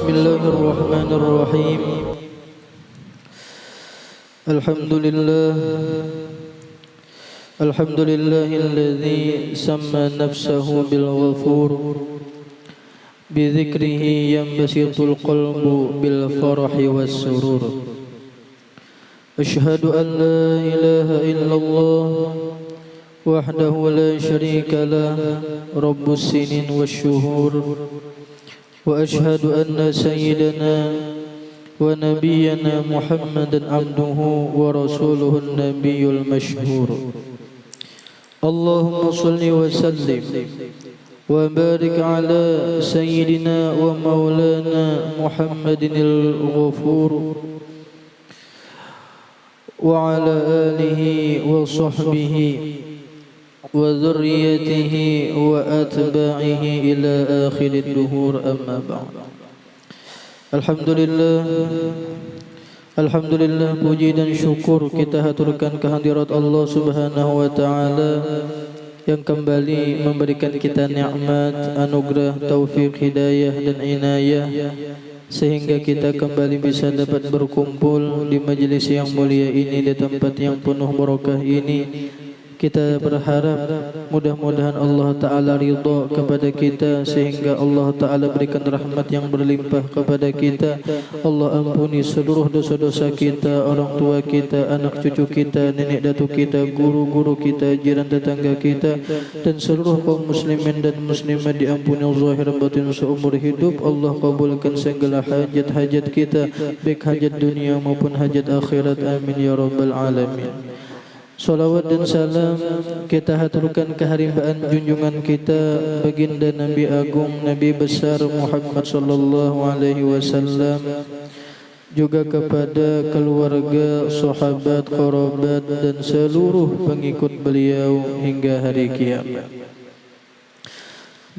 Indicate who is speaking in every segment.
Speaker 1: Bismillahirrahmanirrahim. Alhamdulillahilladzi samma nafsahu bil ghafur bi dzikrihi yanbasitul qalbu bil farahi was surur. Asyhadu an la ilaha illallah wahdahu la syarika lah rabbus sinin wasyuhur. Wa asyhadu anna sayyidana wa nabiyyana Muhammadan abduhu wa rasuluhun nabiyyul masyhur. Allahumma salli wa sallim wa barik ala sayyidina wa maulana Muhammadinil ghafur wa ala alihi wa sahbihi wa dzurriyyatihi wa atba'ihi ila akhirid duhur, amma ba'd. Alhamdulillah, puji dan syukur kita haturkan kehadirat Allah Subhanahu wa taala yang kembali memberikan kita nikmat, anugerah, taufik, hidayah dan inayah sehingga kita kembali bisa dapat berkumpul di majelis yang mulia ini, di tempat yang penuh barakah ini. Kita berharap mudah-mudahan Allah Ta'ala ridha kepada kita sehingga Allah Ta'ala berikan rahmat yang berlimpah kepada kita. Allah ampuni seluruh dosa-dosa kita, orang tua kita, anak cucu kita, nenek datuk kita, guru-guru kita, jiran tetangga kita, dan seluruh kaum muslimin dan muslimat diampuni zahir batin seumur hidup. Allah kabulkan segala hajat-hajat kita, baik hajat dunia maupun hajat akhirat. Amin ya rabbal alamin. Salawat dan salam kita haturkan keharimbaan junjungan kita baginda Nabi Agung, Nabi besar Muhammad sallallahu alaihi wasallam, juga kepada keluarga, sahabat, kerabat dan seluruh pengikut beliau hingga hari kiamat.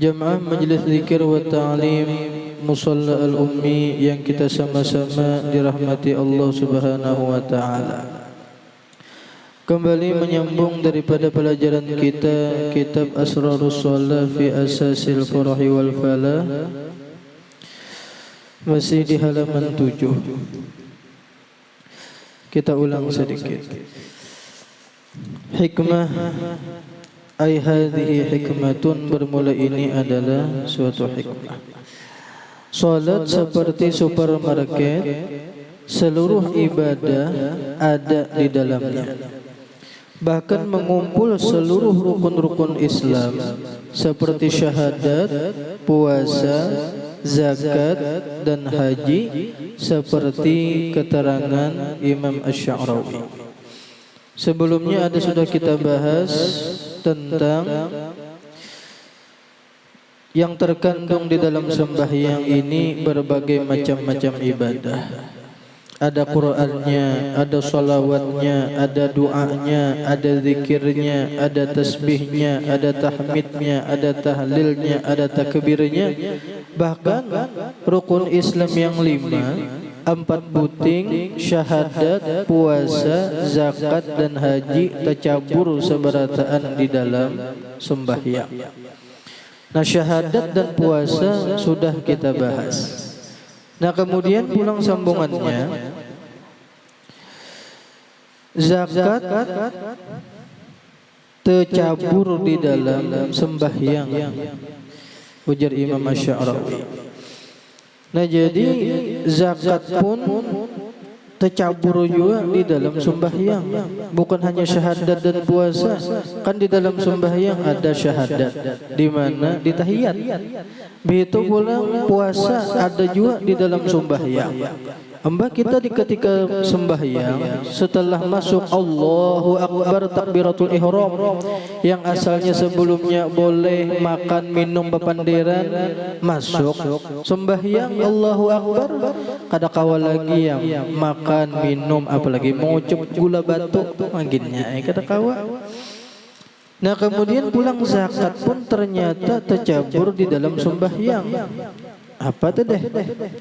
Speaker 1: Jamaah Majlis Zikir wa Ta'lim Musalla Al-Ummi yang kita sama-sama dirahmati Allah Subhanahu wa taala. Kembali menyambung daripada pelajaran kita kitab Asrarus Shalah fi Asasil Farahi wal Falah, masih di halaman 7. Kita ulang sedikit. Hikmah ay hadhihi hikmatun, bermula ini adalah suatu hikmah. Salat seperti supermarket, seluruh ibadah ada di dalamnya. Bahkan mengumpul seluruh rukun-rukun Islam seperti syahadat, puasa, zakat dan haji, seperti keterangan Imam Asy-Sya'rawi. Sebelumnya sudah kita bahas tentang yang terkandung di dalam sembahyang ini, berbagai macam-macam ibadah. Ada Qur'annya, ada salawatnya, ada doanya, ada zikirnya, ada tasbihnya, ada tahmidnya, ada tahlilnya, ada takbirnya. Bahkan rukun Islam yang 5, 4 puting, syahadat, puasa, zakat dan haji tercabur seberataan di dalam sembahyang. Nah, syahadat dan puasa sudah kita bahas. Nah, kemudian pulang sambungannya, zakat tercabur di dalam sembahyang, ujar Imam Asy-Sya'rawi. Nah, jadi zakat pun tercabur juga di dalam sembahyang, bukan hanya syahadat dan puasa. Kan di dalam sembahyang ada syahadat, di mana di tahiyat. Begitu pula puasa ada juga di dalam sembahyang. Kita ketika sembahyang, setelah masuk Allahu Akbar takbiratul ihram, yang asalnya sebelumnya boleh makan minum bepanderan, masuk sembahyang Allahu Akbar, kada kawal lagi yang makan minum, apalagi mengucup gula batu maginnya kada kawal. Nah, kemudian pulang zakat pun ternyata tercabur di dalam sembahyang. Apa tuh deh?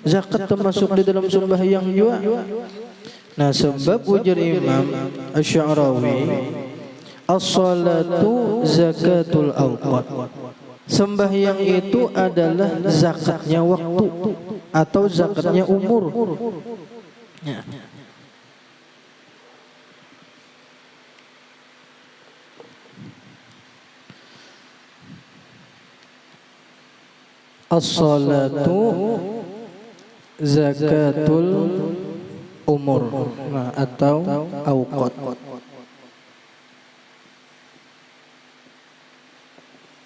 Speaker 1: Zakat termasuk di dalam sembahyang juga. Nah, sebab ujar Imam Asy-Sya'rawi, as-salatu zakatul awqat. Sembahyang itu adalah zakatnya waktu. atau zakatnya umur. Ya. As-salatu zakatul umur, nah, atau auqat.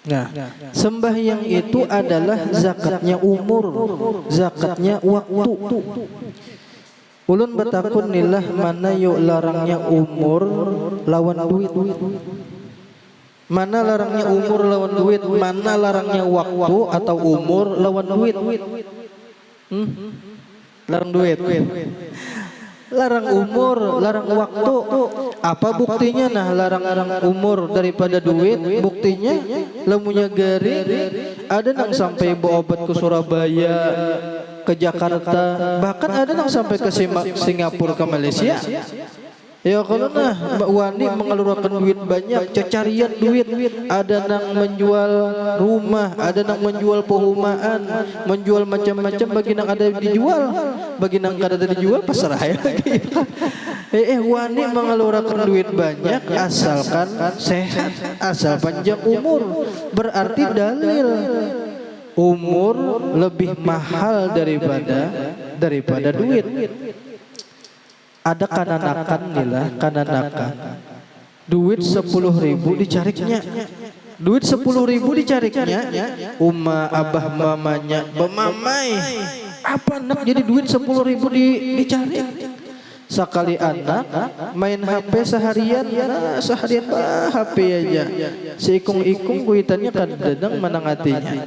Speaker 1: Nah, sembahyang itu adalah zakatnya umur, zakatnya waktu. Ulun bertakun nilah mana yuk larangnya umur lawan duit. Mana larangnya umur lawan duit, mana larangnya waktu atau umur lawan duit. Larang duit. Larang umur, larang waktu. Apa buktinya? Nah, larang umur daripada duit, buktinya lamunya gari ada nang sampai bawa obat ke Surabaya, ke Jakarta, bahkan ada nang sampai ke Singapura, ke Malaysia. Ya kalau nah wani mengeluarkan duit banyak, cecarian duit, ada nang menjual rumah, ada nang menjual perumahan, menjual macam-macam, bagi nang ada dijual, bagi nang kada ada dijual pasrah lagi. Wani mengeluarkan duit banyak asalkan sehat, asal panjang umur, berarti dalil umur lebih mahal daripada duit. Ada kananakan nila, kananakan duit 10.000 dicariknya, duit 10.000 dicariknya, umma abah mamanya bemamai apa nak jadi duit 10.000 dicarik. Sekali anak main HP seharian, seharian HP aja, seikung-ikung kuitannya kadang menang hatinya.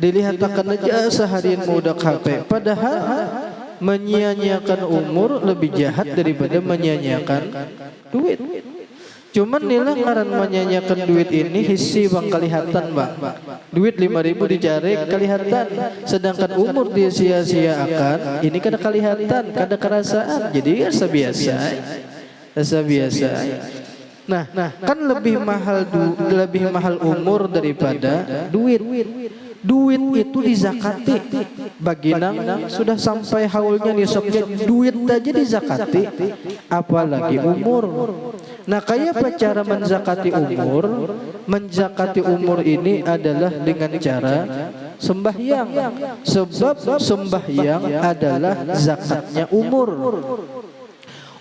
Speaker 1: Dilihatkan aja seharian mudah HP, padahal menyia-nyiakan umur lebih jahat daripada menyia-nyiakan duit. Cuman nilai ngaran menyia-nyiakan duit ini hisi bang kelihatan bang. Duit 5.000 dicari kelihatan, sedangkan umur dia sia-siakan ini kada kelihatan, kada kerasaan. Jadi rasa biasa. Nah, kan lebih mahal umur daripada duit. Duit itu dizakati, bagi nang sudah sampai haulnya nisabnya duit aja dizakati, apalagi umur. Nah, kayak apa cara menzakati umur? Menzakati umur ini adalah dengan cara sembahyang, sebab sembahyang adalah zakatnya umur.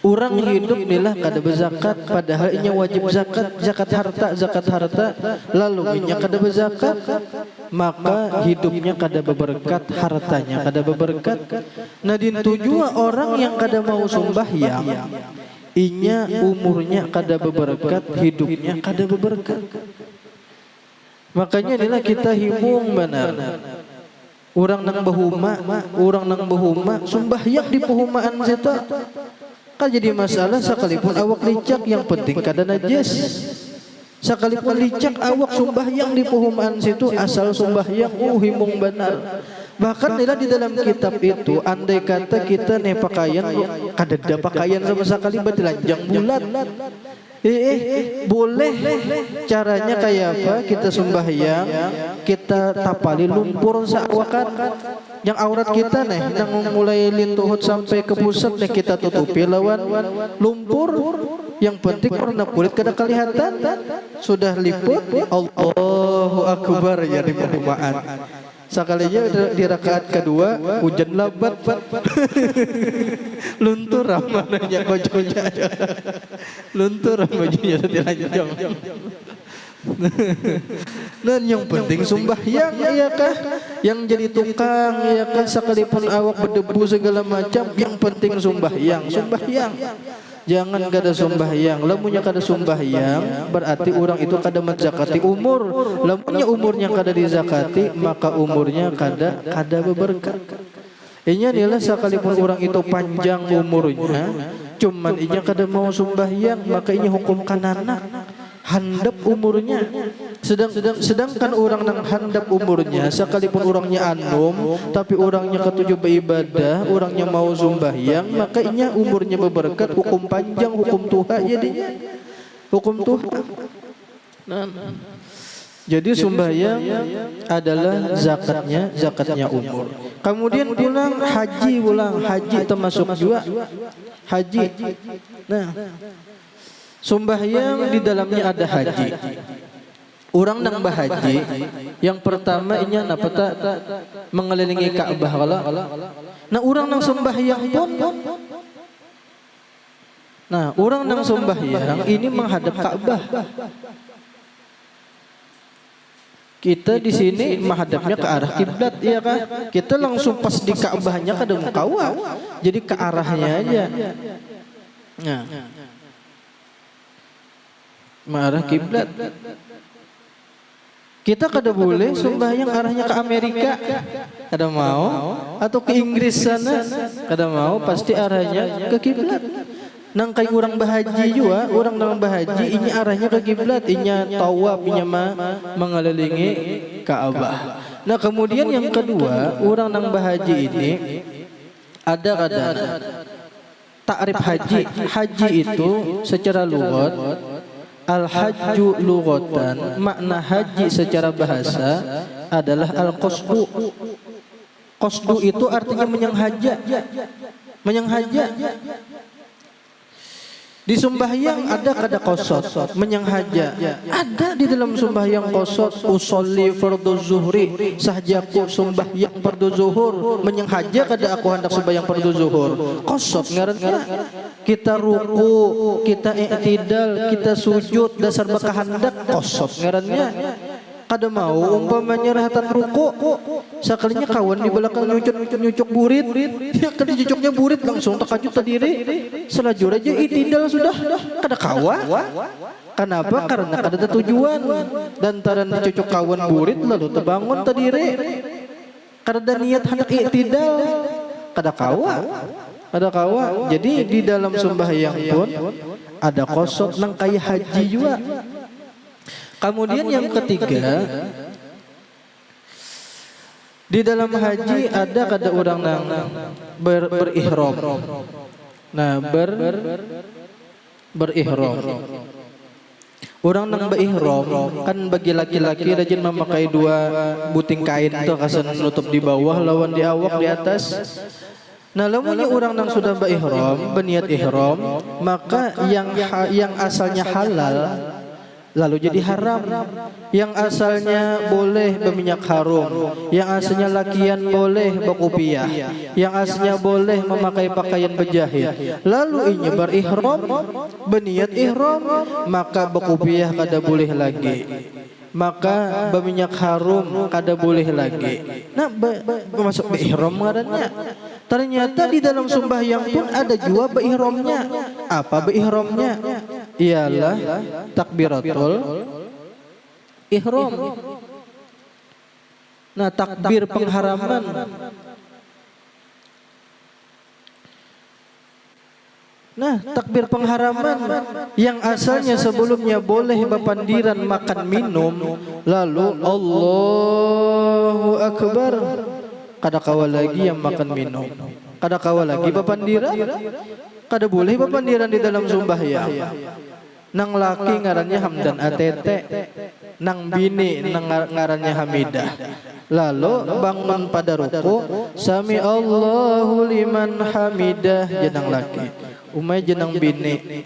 Speaker 1: Orang hidup nilah kada berzakat, padahal inya wajib zakat harta, lalu inya kada berzakat, maka hidupnya kada berberkat, hartanya kada berberkat. Nah, dintuju orang yang kada mau sembahyang, inya umurnya kada berberkat, hidupnya kada berberkat. Makanya inilah kita himung benar. Orang nang bahuma, sembahyang di pehumaan situ. Kan jadi masalah sekalipun awak licak, yang penting kada najis. Sekalipun licak awak sembahyang di pehumaan situ, asal sembahyang himung benar. Bahkan nila di dalam kitab itu, andai kata kita nih pakaian kada ada pakaian sama sekali, bertelanjang bulat. Boleh caranya kayak apa? Kita sembahyang, kita tapali lumpur seawakan. Yang aurat kita nih, yang mulai lintuhut sampai ke pusat nih, kita tutupi lawan lumpur. Yang penting warna kulit kada kelihatan, sudah liput. Allahu Akbar ya di perumahan. Sekalinya di rakaat kedua hujan lebat, luntur ramananya kojonya, luntur bajunya setelah. Dan yang penting sembahyang, ya kah? Yang jadi tukang, ya kah? Sekalipun awak berdebu segala macam, yang penting sembahyang. Jangan kada sembahyang. Lamunnya kada sembahyang, berarti orang itu kada menzakati umur. Lamunnya umurnya kada dizakati, maka umurnya kada berberkat. Inya adalah sekalipun orang itu panjang umurnya, cuman inya kada mau sembahyang, maka inya hukum kanana handap umurnya. Sedangkan orang nang handap umurnya, sekalipun orangnya anom, tapi orangnya ketujuh beribadah, orangnya mau sembahyang, maka inya umurnya berberkat, hukum panjang, hukum tuha jadinya, hukum tuha. Jadi sembahyang adalah zakatnya umur. Kemudian pulang haji termasuk juga haji. Nah, sembahyang di dalamnya ada haji. Orang nang bahaji, yang pertama inya napata mengelilingi Ka'bah kala. Nah, orang nang sembahyang pun, nah orang nang sembahyang ini menghadap Ka'bah. Kita di sini menghadapnya ke arah kiblat, iya kan? Kita langsung pas di Ka'bahnya ke dalam kawah, jadi ke arahnya aja. Nah, mengarah kiblat. Kita kada boleh sembahyang arahnya ke Amerika, kada mau, atau ke Inggris sana, kada mau, pasti arahnya ke kiblat. Nang kay orang bahaji juga, orang nang bahaji ini arahnya ke kiblat, inya tawaf, inya mengelilingi Ka'bah. Nah, kemudian yang kedua, orang nang bahaji ini ada takrif haji. Haji itu secara lughat, al-hajju lughatan, makna haji secara bahasa adalah al-qasdu. Qasdu itu artinya menyenghaja. Di sembahyang ada kada qasad, menyenghaja. Ada di dalam sembahyang qasad, usolli fardhu zuhri, sahjaku sembahyang fardhu zuhur, menyenghaja kada aku hendak sembahyang fardhu zuhur. Qasad ngarannya. Kita ruku, kita i'tidal, kita sujud dasar bakahandak, qasad ngarannya. Kada mau umpamanya rahatan ruku, sekalinya kawan di belakang nyucuk burit, ya kada cucuknya burit langsung takajut terdiri, selajur aja itidal sudah, kada kawan. Kenapa? Karena kada ada tujuan, dan taran cucuk kawan burit lalu terbangun terdiri, kada ada niat hendak itidal, kada kawan. Jadi di dalam sembahyang pun ada qasad nang kaya haji juga. Kemudian yang ketiga, di dalam haji ada kada orang nang berihram. Nah, berihram. Orang nang berihram kan bagi laki-laki rajin memakai dua buting kain itu kasan nutup di bawah lawan di awak di atas. Nah, lamunnya orang nang sudah berihram, berniat ihram, maka yang asalnya halal lalu jadi haram. Yang asalnya boleh berminyak harum, yang asalnya lakian boleh berkopiah, yang asalnya boleh memakai pakaian berjahit, lalu ini berihram, berniat ihram, maka berkopiah kada boleh lagi, maka berminyak harum kada boleh lagi. Nah, masuk berihram ngarannya. Ternyata di dalam sembahyang pun ada juga berihramnya. Apa berihramnya? Ialah takbiratul ihram. Nah, takbir pengharaman. Nah, takbir pengharaman yang asalnya sebelumnya boleh bepandiran makan minum, lalu Allahu Akbar, kada kawa lagi yang makan minum, kada kawa lagi bepandiran, kada boleh bepandiran di dalam sembahyang. Nang laki ngarannya Hamdan ATT, nang bini nang ngarannya Hamidah. Lalu bangun pada ruku, sami Allahu liman hamidah, jenang laki. Umay jenang bini,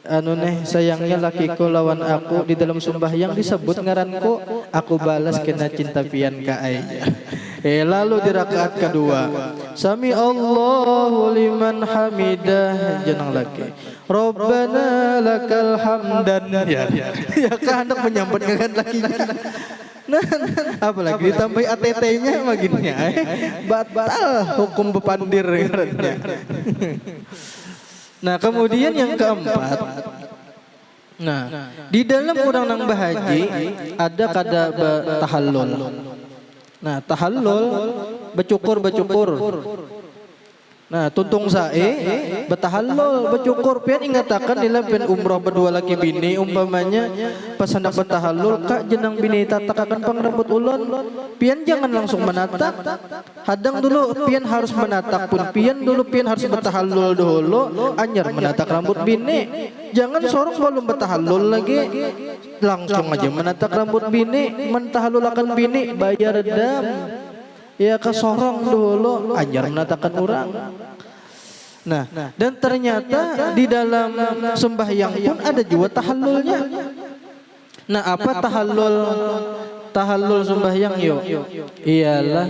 Speaker 1: anu neh sayangnya lakiku lawan aku di dalam sembahyang disebut ngaranku, aku balas kena cinta pian ka ai. Lalu di rakaat kedua, sami Allahu liman hamidah, jenang laki. Rabbana lakal hamdan. Ya hendak menyambut dengan lakinya. Nah, apalagi ditambah ATT-nya baginya, batal hukum bepandir. Nah, kemudian yang keempat, nah di dalam orang nang bahaji ada kada tahallul. Nah, tahallul bercukur. Nah, tuntung sae betahallul bercukur pian ingatakan nila pian umrah berdua laki bini umpamanya pas hendak betahallul kak jenang bini tatakakan pang rambut ulun pian jangan langsung menatak hadang dulu pian harus menatak pun pian dulu pian harus betahallul dulu anyar menatak rambut bini jangan sorong belum betahallul lagi langsung aja menatak rambut bini mentahallulakan bini bayar dam ya kesorong dulu ajar menatakan orang. Nah, dan ternyata di dalam sembahyang pun ada juga tahallulnya. Nah, apa tahallul? Tahallul sembahyang yuk. Ialah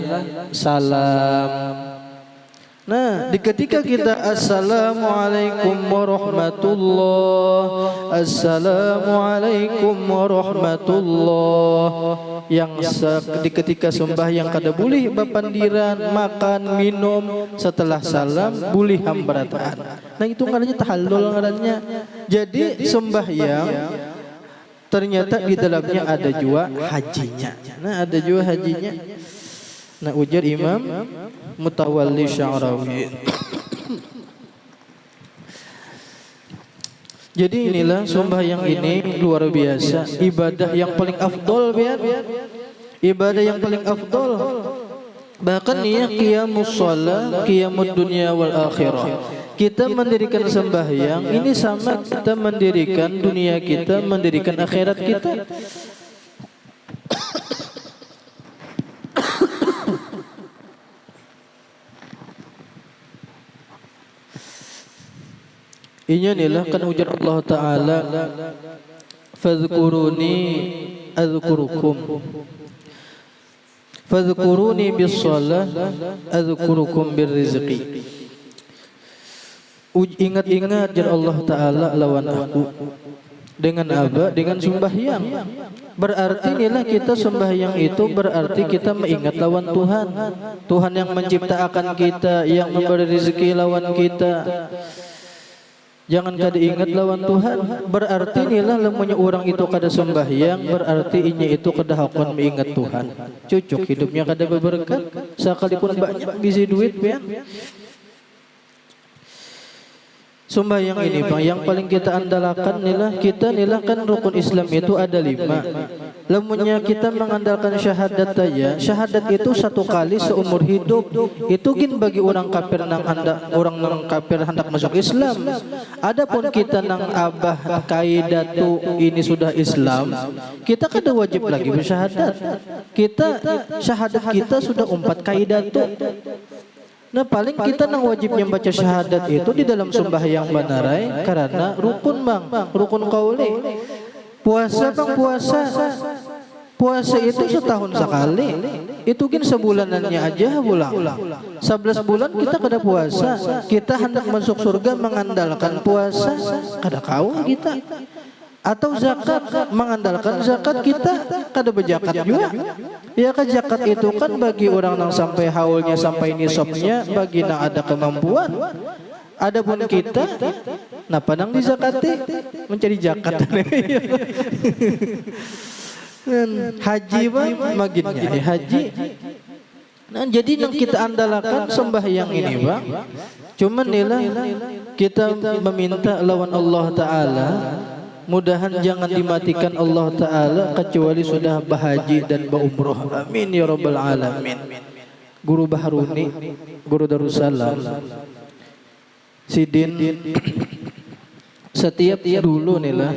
Speaker 1: salam. Nah, ketika kita assalamualaikum warahmatullah, assalamualaikum warahmatullah, yang di ketika sembahyang kada boleh bapandiran, makan, minum, setelah salam boleh hambarataan. Nah, itu ngarannya tahallul ngarannya. Jadi sembahyang ternyata di dalamnya ada juga hajinya. Nah, ada juga hajinya. Nah, ujar Imam Mutawalli Sya'rawi. Jadi inilah sembahyang ini luar biasa, ibadah yang paling afdol biar ibadah yang paling afdol. Bahkan ya qiyamus shalah, qiyamud dunya wal akhirah. Kita mendirikan sembahyang ini sama kita mendirikan dunia kita, mendirikan akhirat kita. Inya nilah kan ujar Allah Ta'ala fadhkuruni adhkurukum fadhkuruni bis-shalah adhkurukum bir-rizqi. Ingat-ingat jar Allah Ta'ala lawan aku dengan apa? Dengan sembahyang. Berarti inilah kita sembahyang itu berarti kita mengingat lawan Tuhan. Tuhan yang menciptakan kita, yang memberi rezeki lawan kita. Jangan kada ingat lawan Tuhan. Berarti inilah lemunya orang itu kada sembahyang, berarti inya itu kada hakon mengingat Tuhan. Cucuk hidupnya kada berberkat, sekalipun banyak bisi duit pian. Sembahyang ini Bang, yang paling kita andalkan nilah kan rukun Islam itu ada 5. Lemunya kita mengandalkan syahadat aja. Syahadat itu 1 kali seumur hidup. Itu gin bagi orang kafir nang orang kafir hendak masuk Islam. Adapun kita nang abah kaidatu ini sudah Islam, kita kada wajib lagi bersyahadat. Kita syahadat kita sudah 4 kaidatu. Nah, paling kita nang wajibnya baca syahadat itu di dalam sembahyang banarai karena rukun Bang, rukun qauli. Puasa Bang, puasa itu setahun sekali. Itu gin sebulanannya aja pulang. 11 bulan kita kada puasa. Kita hendak masuk surga mengandalkan puasa, kada kau kita. Atau zakat, mengandalkan zakat kita kada berzakat juga. Ya kan zakat itu kan bagi orang yang sampai haulnya sampai nisabnya, bagi yang ada kemampuan. Adapun kita nah padang di zakati mencari zakat. Haji Bang maginnya haji. Nah, jadi yang kita andalkan sembahyang ini Bang. Cuman nilah kita meminta lawan Allah Ta'ala, mudahan jangan dimatikan Allah Ta'ala kecuali sudah bahaji dan berumroh. Amin ya rabbal alamin. Guru Baharuni, Guru Darussalam, Sidin setiap dulu nih lah.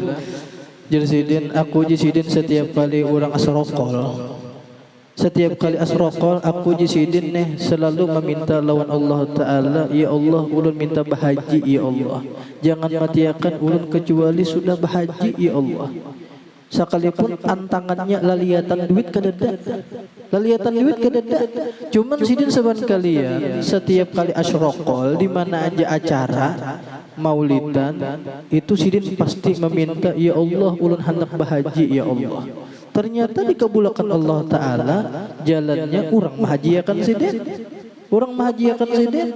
Speaker 1: Jadi Sidin, aku ji Sidin setiap kali orang asrokol. Setiap kali asrokol aku ji Sidin nih selalu meminta lawan Allah Ta'ala, ya Allah ulun minta bahaji ya Allah. Jangan matiakan ulun kecuali sudah bahaji ya Allah. Sekalipun antangannya laliatan duit kededa. Laliatan duit kededa. Cuman Sidin seban kalian setiap kali asrokol di mana aja acara maulidan itu Sidin pasti meminta ya Allah ulun hendak bahaji ya Allah. Ternyata dikabulkan Allah Ta'ala jalannya orang mahajiakan Sidin. Orang mahajiakan Sidin.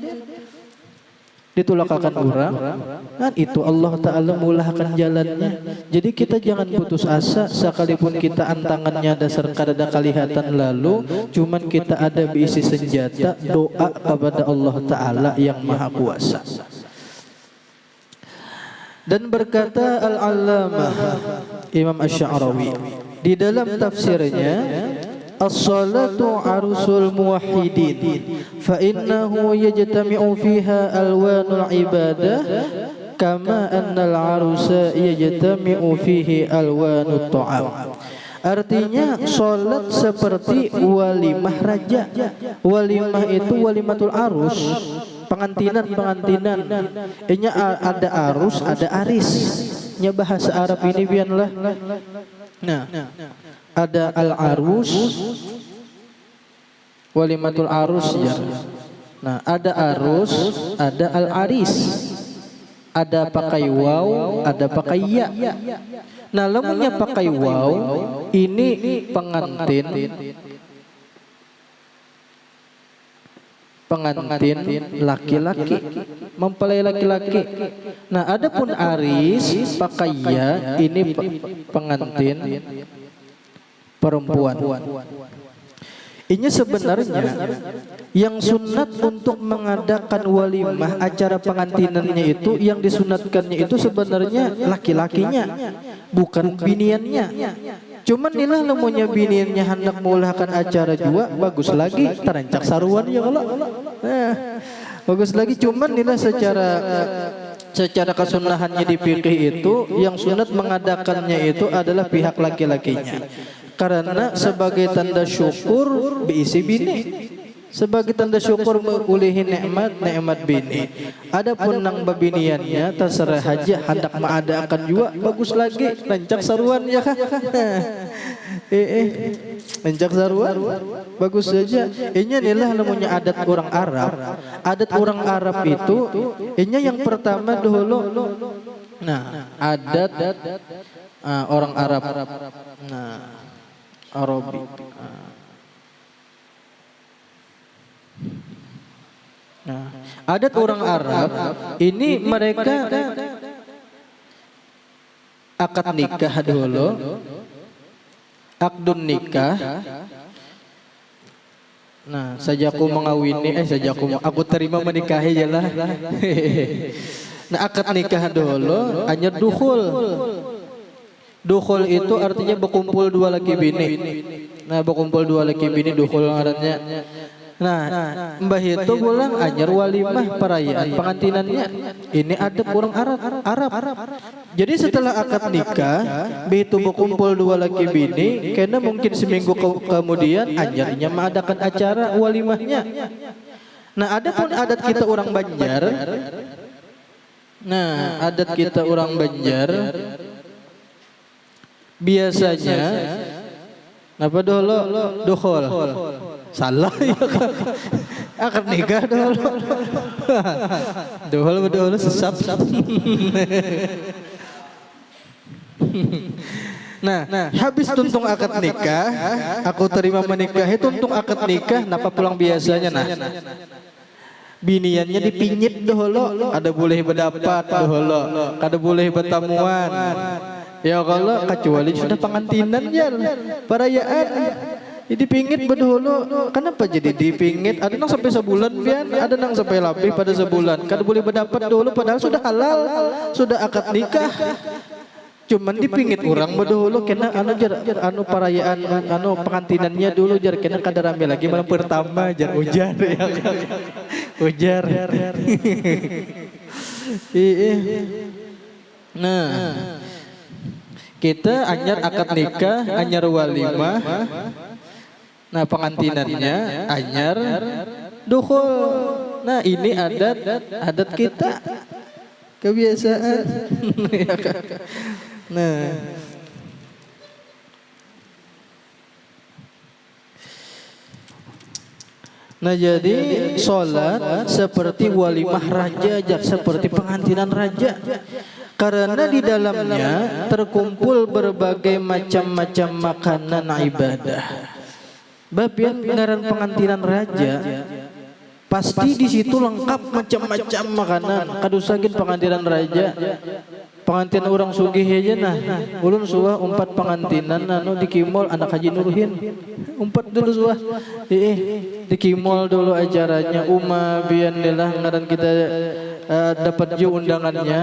Speaker 1: ditulakakan orang kan itu Allah Ta'ala mulahkan jalannya. Jadi kita jangan putus asa sekalipun kita antangannya dasar kada kelihatan lalu, cuman kita ada diisi senjata doa kepada Allah Ta'ala yang maha kuasa. Dan berkata Al-Allamah Imam Asy-Sya'rawi di dalam tafsirnya, as-salatu arusul muwahhidin fa innahu yajtami'u fiha alwanul ibadah kama annal arusa yajtami'u fihi alwanut ta'am. Artinya salat seperti walimah raja. Walimah itu walimatul arus, pengantinan. Ini ada arus, ada aris. Nya bahasa Arab ini biarlah. Nah, ada al-arus, walimatul arus ya. Nah, ada arus, ada al-aris. Ada pakai waw, ada pakai ya. Nah, lemahnya pakai waw, ini pengantin laki-laki, mempelai laki-laki. Nah, adapun aris pakai ya, ini pengantin perempuan. Ini sebenarnya yang sunat untuk mengadakan walimah acara pengantinannya itu, yang disunatkannya itu sebenarnya laki-lakinya, bukan biniannya. Cuman nilah lemunya biniannya hendak mulahkan acara juga, bagus lagi terancak saruan ya Allah. Bagus lagi, cuman nilah secara kesunahannya di fikih itu yang sunat mengadakannya itu adalah pihak laki-lakinya. Karena sebagai tanda syukur diisi bini, sebagai tanda syukur mengulihi nikmat bini. Adapun nang babiniannya terserah haja hendak mengadakan juga, bagus lagi rancak saruan ya kah? Rancak saruan bagus saja. Ini adalah namanya adat orang Arab. Adat orang Arab itu ini yang pertama dulu. Nah, adat orang Arab. Nah, Arabi. Nah, adat orang Arab ini mereka akad nikah dulu, akdun nikah. Nah, sajaku mengawini, aku terima menikahi jelah. Nah, akad nikah dulu, hanya dukhul. Dukhul itu artinya berkumpul dua laki bini. Nah, berkumpul dua laki bini dukhul artinya. Nah, mbah itu pulang anyar walimah perayaan pengantinannya. Ini adab orang Arab. Jadi setelah akad nikah, begitu berkumpul dua laki bini, karena mungkin seminggu kemudian anyarnya mengadakan acara walimahnya. Nah, adapun adat kita orang Banjar. Nah, adat kita orang Banjar biasanya apa dulu dukhul. Salah ya kan. Akad nikah dulu sesap. Nah, habis tuntung akad nikah, aku terima menikahi tuntung akad nikah, napa pulang biasanya nah. Biniannya dipingit dulu, ada boleh berdapat dulu, ada boleh bertamuan. Ya kalau kecuali sudah pengantinan ya, perayaan. Dipingit berdulu. Kenapa jadi dipingit? Ada nang sampai sebulan pian, ada nang sampai lebih pada sebulan. Kada boleh berdapat dulu padahal sudah halal, sudah akad nikah. Cuman dipingit orang berdulu kena perayaan pengantinannya dulu jar kena kada rame lagi malam pertama jar ujar ya. Ujar. Nah, kita anyar akad nikah, anyar walimah. Nah, pengantinannya anyar dukhul. Nah, ini adat kita, kebiasaan. Nah, jadi sholat seperti walimah raja, seperti pengantinan raja. Karena di dalamnya terkumpul berbagai macam-macam makanan ibadah. Babian ngaran pengantinan raja, pasti di situ lengkap macam-macam makanan. Kadusagin pengantinan raja, pengantin orang sugih aja nah. Ulun suah umpat pengantinan anu di Kimol anak Haji Nurhin. Umpat dulu suah. Di Kimol dulu acaranya bian lah ngaran kita dapat ju undangannya.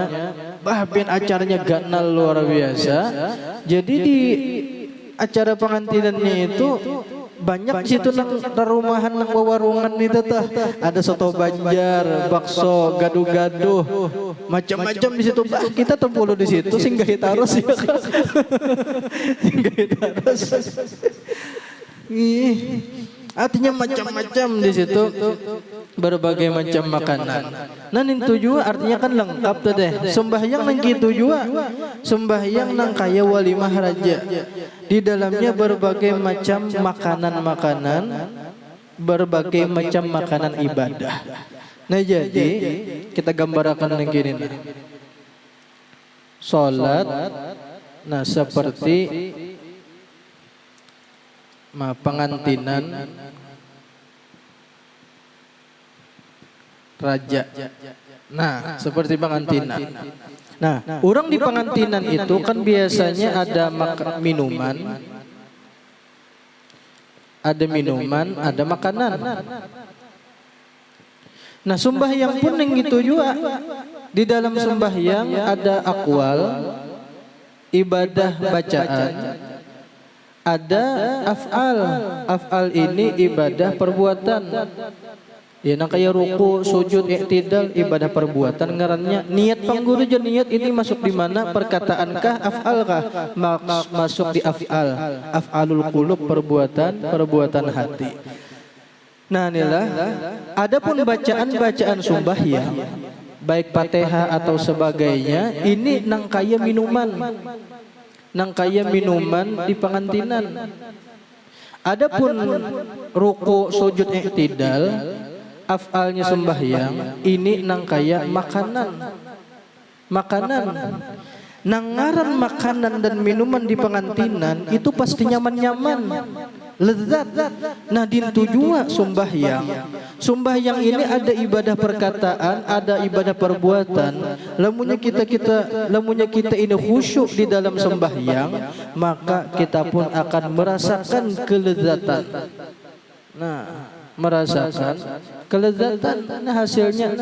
Speaker 1: Bian acaranya ganal luar biasa. Jadi di acara pengantinannya itu banyak di situ nang rumahan nang warungan itu tah ada soto Banjar, bakso, gaduh-gaduh, macam-macam di situ. Kita tempulu di situ singgahi taros ya. Singgahi taros. Artinya macam-macam di situ, berbagai macam makanan. Nah itu juga artinya kan lengkap tuh deh. Sembahyang nang gitu juga, sembahyang nang kaya walimah raja. Di dalamnya berbagai macam makanan-makanan, berbagai macam makanan ibadah. Nah jadi kita gambarkan yang gini. Salat, nah seperti pengantinan raja. Nah, seperti pengantinan. Nah, orang di pengantinan itu kan biasanya ada minuman, ada makanan. Nah, sembahyang pun yang gitu juga. Di dalam sembahyang ada akwal, ibadah bacaan, ada af'al. Af'al ini ibadah perbuatan. Ya nang kaya ruku, sujud, i'tidal, ibadah perbuatan ngarannya. Niat pangguru je niat ini masuk di mana? Perkataankah, af'alkah? Masuk di af'al. Af'alul qulub, perbuatan hati. Nah inilah. Adapun bacaan sembahyang, baik Fatihah atau sebagainya, ini nang kaya minuman. Nang kaya minuman di pengantinan. Adapun ruku, sujud, i'tidal, af'alnya sembahyang, ini nang kaya makanan. Nang ngaran makanan dan minuman di pengantinan itu pasti nyaman-nyaman, lezat. Nah dintu jua sembahyang. Sembahyang ini ada ibadah perkataan, ada ibadah perbuatan. Lamunnya kita ini khusyuk di dalam sembahyang, maka kita pun akan merasakan kelezatan. Nah, merasakan kelezatan. Nah hasilnya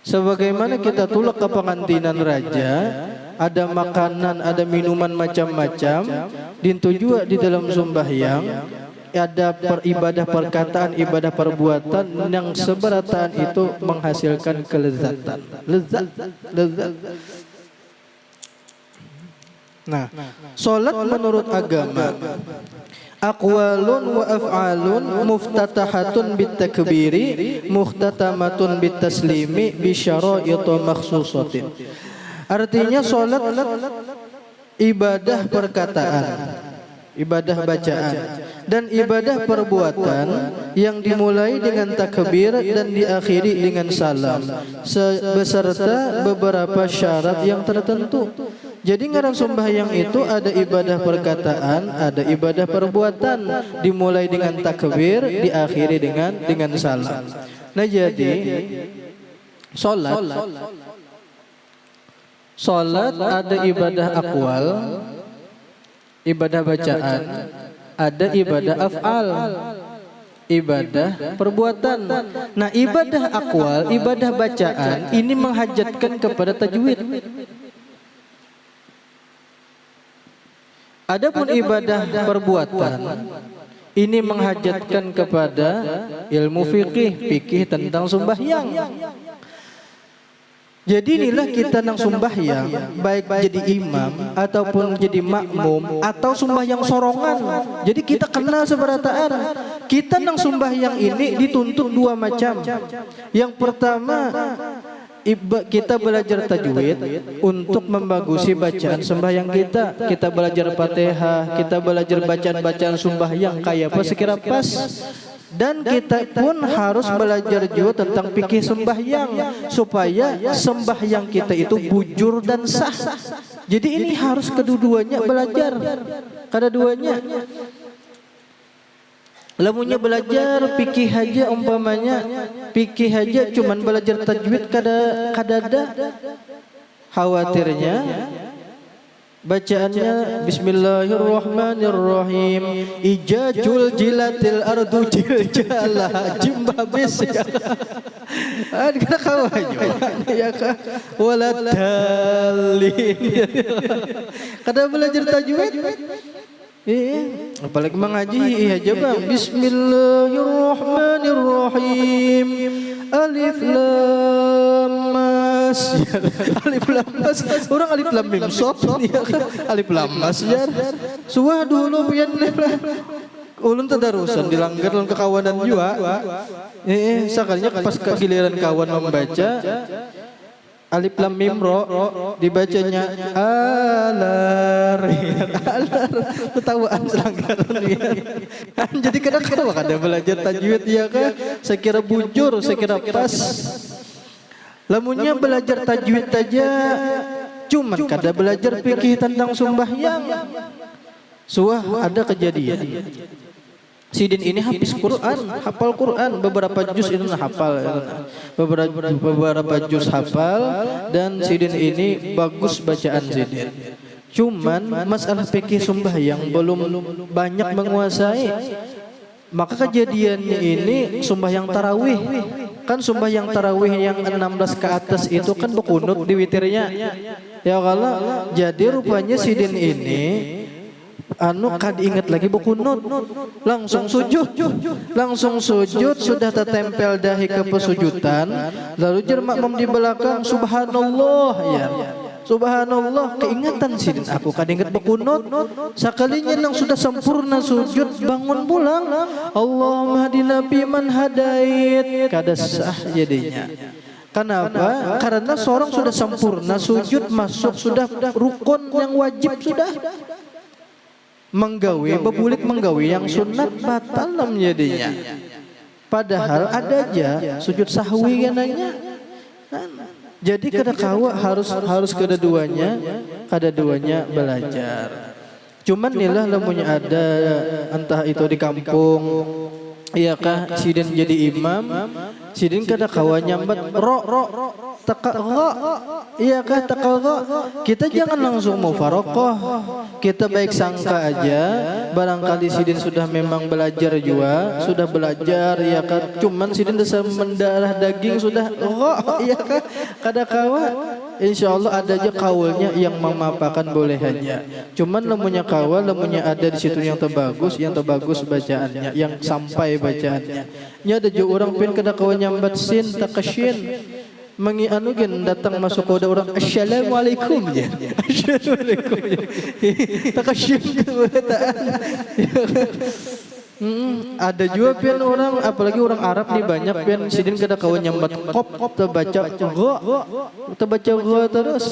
Speaker 1: sebagaimana kita tulak ke pengantinan raja, ada makanan, ada minuman macam-macam. Dintu juga di dalam sembahyang ada ibadah perkataan, ibadah perbuatan yang seberataan itu menghasilkan kelezatan. Lezat. Nah, salat menurut agama aqwalun wa af'alun muftatahatun bitakbiri muhtatamatun bitaslimi bisyara'it makhsusatin. Artinya salat ibadah perkataan, ibadah bacaan, dan ibadah perbuatan yang dimulai dengan takbir dan diakhiri dengan salam beserta beberapa syarat yang tertentu. Jadi ngaran sembahyang itu ada ibadah perkataan, ada ibadah perbuatan, dimulai dengan takbir, diakhiri dengan salam. Nah jadi salat ada ibadah aqwal, ibadah bacaan, ada ibadah af'al, ibadah perbuatan. Nah ibadah aqwal, ibadah bacaan ini menghajatkan kepada tajwid. Adapun ibadah perbuatan ini menghajatkan kepada ilmu fikih tentang sembahyang. Jadi inilah kita nang sembahyang, baik jadi imam ataupun jadi makmum atau sembahyang sorongan. Jadi kita kenal seberataan. Kita nang sembahyang ini dituntut dua macam. Yang pertama kita belajar tajwid untuk membagusi bacaan sembahyang kita. Kita belajar Fatihah, kita belajar bacaan-bacaan sembahyang kayak apa sekira pas. Dan kita pun harus belajar juga tentang fikih sembahyang supaya sembahyang kita itu bujur dan sah. Jadi ini harus kedua-duanya belajar. Kedua-duanya. Lamunnya belajar fikih aja umpamanya, fikih aja cuman belajar tajwid kadada khawatirnya bacaannya Bismillahirrahmanirrahim ijajul jilatil ardu jiljalah jimbabis ya ada kawannya ya kah waladhalin kada belajar tajwid apalagi mengaji aja bang Bismillahirrahmanirrahim alif lam mas alif lam mas orang alif lam mim sot alif lam mas jar suah dulu pian ulun tadarusan dilanggar dalam kekawanan juga sekalinya pas giliran kawan membaca alif lam mim ro dibacanya alar ketawaan selanggaran jadi kadang-kadang kada belajar tajwid ya kan saya kira bujur saya kira pas lamunnya belajar tajwid aja cuman kada belajar fikih tentang sembahyang suah ada kejadian Sidin ini habis Quran, hafal Quran, beberapa juz itu hafal, beberapa juz hafal, dan Sidin ini bagus bacaan Sidin. Cuman masalah fikih sembahyang belum banyak menguasai. Maka kejadiannya ini sembahyang tarawih, kan sembahyang tarawih yang 16 ke atas itu kan berkunut di witirnya. Ya kalau jadi rupanya Sidin ini kad ingat lagi berkunut langsung sujud sudah tertempel dahi ke pesujudan lalu makmum di belakang subhanallah ya subhanallah keingatan Sidin aku kad ingat berkunut sekalinya yang sudah sempurna sujud bangun pulang Allahumma hadina fiman hadait kada sah jadinya. Kenapa? Karena seorang sudah sempurna sujud masuk sudah rukun yang wajib sudah menggawe bebulik menggawe yang sunat batal jadinya. Padahal ada aja sujud sahwi gananya. Jadi kada kawa harus kedua-duanya belajar. Cuman nilah lamunnya ada entah itu di kampung iyakah Sidin jadi imam Sidin kada kawa nyambat iyakah kita jangan langsung mufaroqah kita baik sangka aja barangkali Sidin sudah memang belajar juga sudah belajar iyakah cuman Sidin dasar mendarah daging sudah iyakah kada kawa insyaallah ada aja kaulnya yang memapakan boleh aja cuman lamunnya kawal lamunnya ada di situ yang terbagus bacaannya yang sampai bacaannya nya ada juga orang pin kada kawa nyambat sin takasyin mengianu gen datang masuk kode orang assalamualaikum ya assalamualaikum takasyin kebetaan ada juga pian orang apalagi orang Arab nih banyak pian Sidin kada kawan nyambat kop terbaca go terus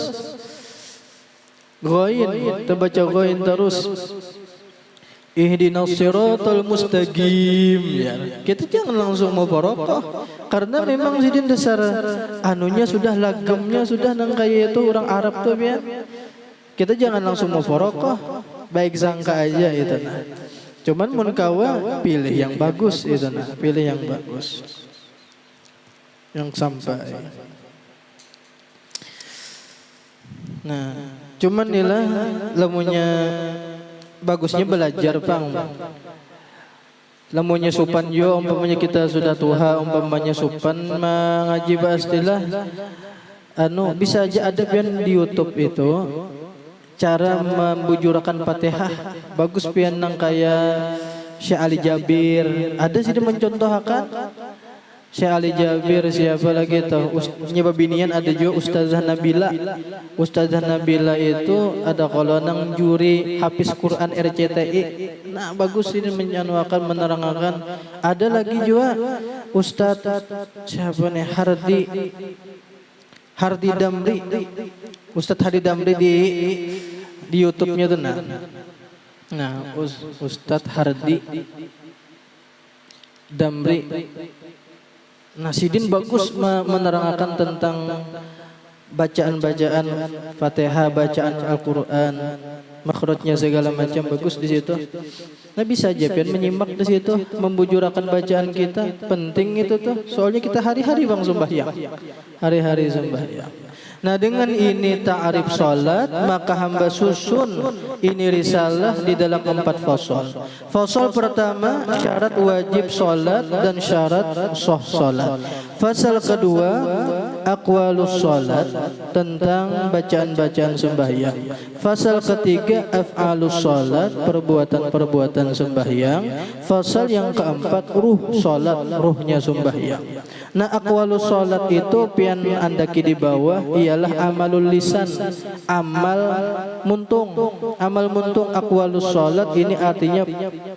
Speaker 1: goin terbaca goin terus ihdinas siratal mustaqim ya. Kita jangan langsung mubarakah karena memang Sidin dasar anunya sudah lagemnya sudah nang kayak itu orang Arab tuh pian kita jangan langsung mubarakah baik sangka aja itu nah. Cuman mun kawa pilih yang bagus itu nah, pilih yang bagus. Yang sampai. Nah, cuman nilah lamunnya bagusnya belajar Bang. Lamunnya supan yo umpamanya kita sudah tua umpamanya supan mengaji pastilah bisa aja ada pian di YouTube itu cara membujurakan Fatihah bagus pian nang kayak Syekh Ali Jabir ada sih mencontohkan Syekh Ali Jabir siapa lagi tahu nyebabinian ada juga Ustazah Nabila itu ada kalau nang juri hafiz Quran RCTI nah bagus ini menyanuakan menerangkan ada lagi juga Ustaz siapa nih Hardi Damri Ustaz Hardi Damri di YouTube-nya tuh nah Ustaz Hardi Damri nah Sidin bagus menerangkan tentang bacaan-bacaan Fatihah, bacaan Al-Qur'an, makhrajnya segala macam bagus di situ. Nah bisa aja pian menyimak di situ, membujurakan bacaan kita, penting itu tuh. Soalnya kita hari-hari bang sembahyang, hari-hari sembahyang. Nah dengan ini ta'arif salat, maka hamba susun ini risalah di dalam 4 fasal. Fasal pertama syarat wajib salat dan syarat sah salat. Fasal kedua aqwalus salat, tentang bacaan-bacaan sembahyang. Fasal ketiga af'alus salat, perbuatan-perbuatan sembahyang. Fasal yang keempat ruh salat, ruhnya sembahyang. Nah aqwalus salat itu pian andaki di bawah ialah amalul lisan, amal muntung. Amal muntung aqwalus salat ini artinya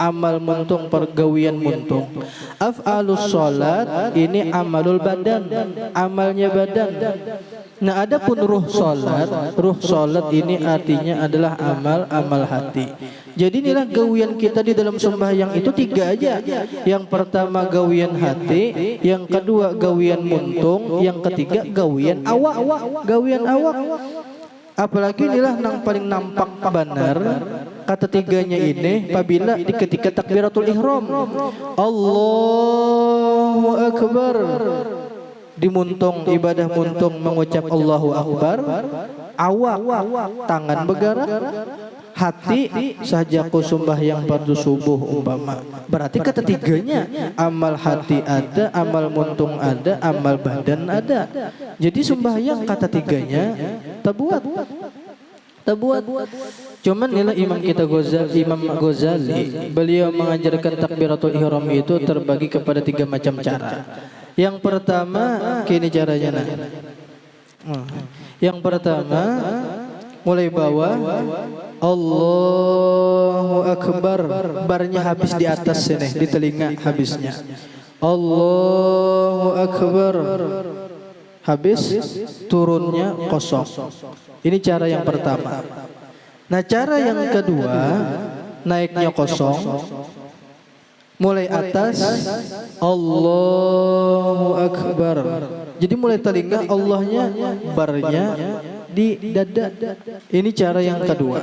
Speaker 1: amal muntung, pergawian muntung. Af'alus salat ini amalul badan, amalnya badan. Nah adapun ruh salat ini artinya adalah amal hati. Jadi inilah gawian kita di dalam sembahyang itu 3 aja. Yang pertama gawian hati, yang kedua gawian muntung, yang ketiga gawian awak. Gawian awak. Apalagi inilah yang paling nampak benar kata tiganya ini apabila di ketika takbiratul ihram. Allahu akbar. Di muntung, ibadah muntung mengucap Allahu akbar, awak tangan bergerak, hati sahajaku sembahyang fardu subuh umpama. Berarti kata tiganya amal hati ada, amal muntung ada, amal badan ada. Jadi sembahyang kata tiganya terbuat. Cuman nilai Imam Ghazali, beliau mengajarkan takbiratul ihram itu terbagi kepada 3 macam cara. Yang pertama kini caranya nah. Yang pertama mulai bawah Allahu akbar, barnya habis di atas sini, di telinga habisnya. Allahu akbar. Habis turunnya kosong. Ini cara yang pertama. Nah, cara yang kedua naiknya kosong. Mulai atas Allahu akbar. Jadi mulai telinga Allahnya, barnya di dada. Ini cara yang kedua.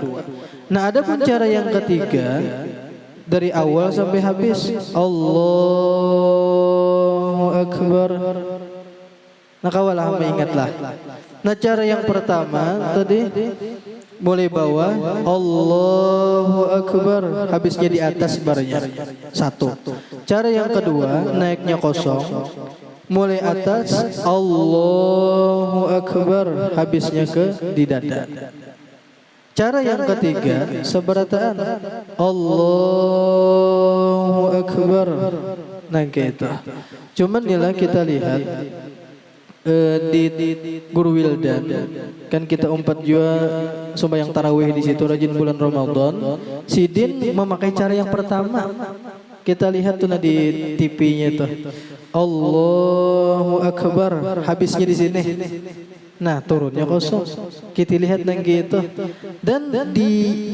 Speaker 1: Nah, adapun cara yang ketiga dari awal sampai habis Allahu akbar. Nah, kawalah ingatlah. Nah, cara yang pertama tadi mulai bawah Allahu akbar, habisnya di atas barnya. 1. Cara yang kedua naiknya kosong. Mulai atas Allahu akbar, habisnya ke di dada. Cara yang ketiga seberataan Allahu akbar. Nah gitu. Cuman nilai kita lihat di Guru Wildan kan kita 4 juga sembahyang tarawih di situ rajin bulan Ramadan. Sidin memakai cara yang pertama. Kita lihat tuh di TV-nya tuh. Allahu akbar, habisnya di sini. Nah, turunnya kosong. Kita lihat nang gitu. Dan di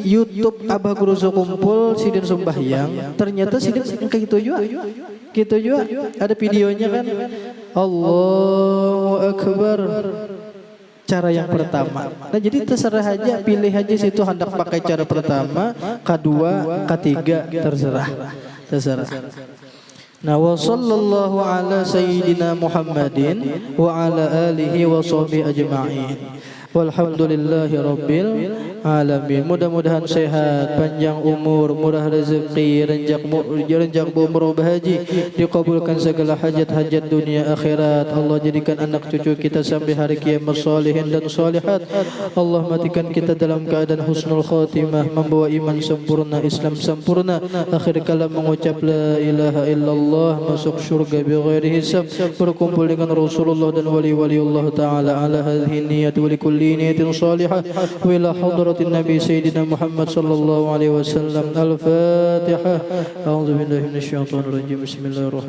Speaker 1: YouTube Abah Guru Kumpul Sidin sembahyang, ternyata Sidin kayak gitu juga. Gitu juga. Ada videonya kan. Allahu akbar. Cara yang pertama. Nah, jadi terserah aja, pilih aja situ hendak pakai cara pertama, kedua, ketiga, terserah. Nah, wa sallallahu ala sayyidina Muhammadin wa ala alihi wa sahbihi ajma'in. Walhamdulillahi rabbil alamin. Mudah-mudahan sehat, panjang umur, murah rezeki, renjak umur bahaji, dikabulkan segala hajat-hajat dunia akhirat. Allah jadikan anak cucu kita sampai hari kiamat salihin dan salihat. Allah matikan kita dalam keadaan husnul khatimah, membawa iman sempurna, Islam sempurna. Akhir kalam mengucap la ilaha illallah, masuk surga bighairi hisab, berkumpul dengan Rasulullah dan wali-waliullah taala ala hadhihi niyyat wa likulli niyatin salihah wa ila hadratin nabi sayyidina Muhammad sallallahu alaihi wasallam. Al-Fatihah. A'udzu billahi minasyaitonir rajim. Bismillahirrahmanirrahim.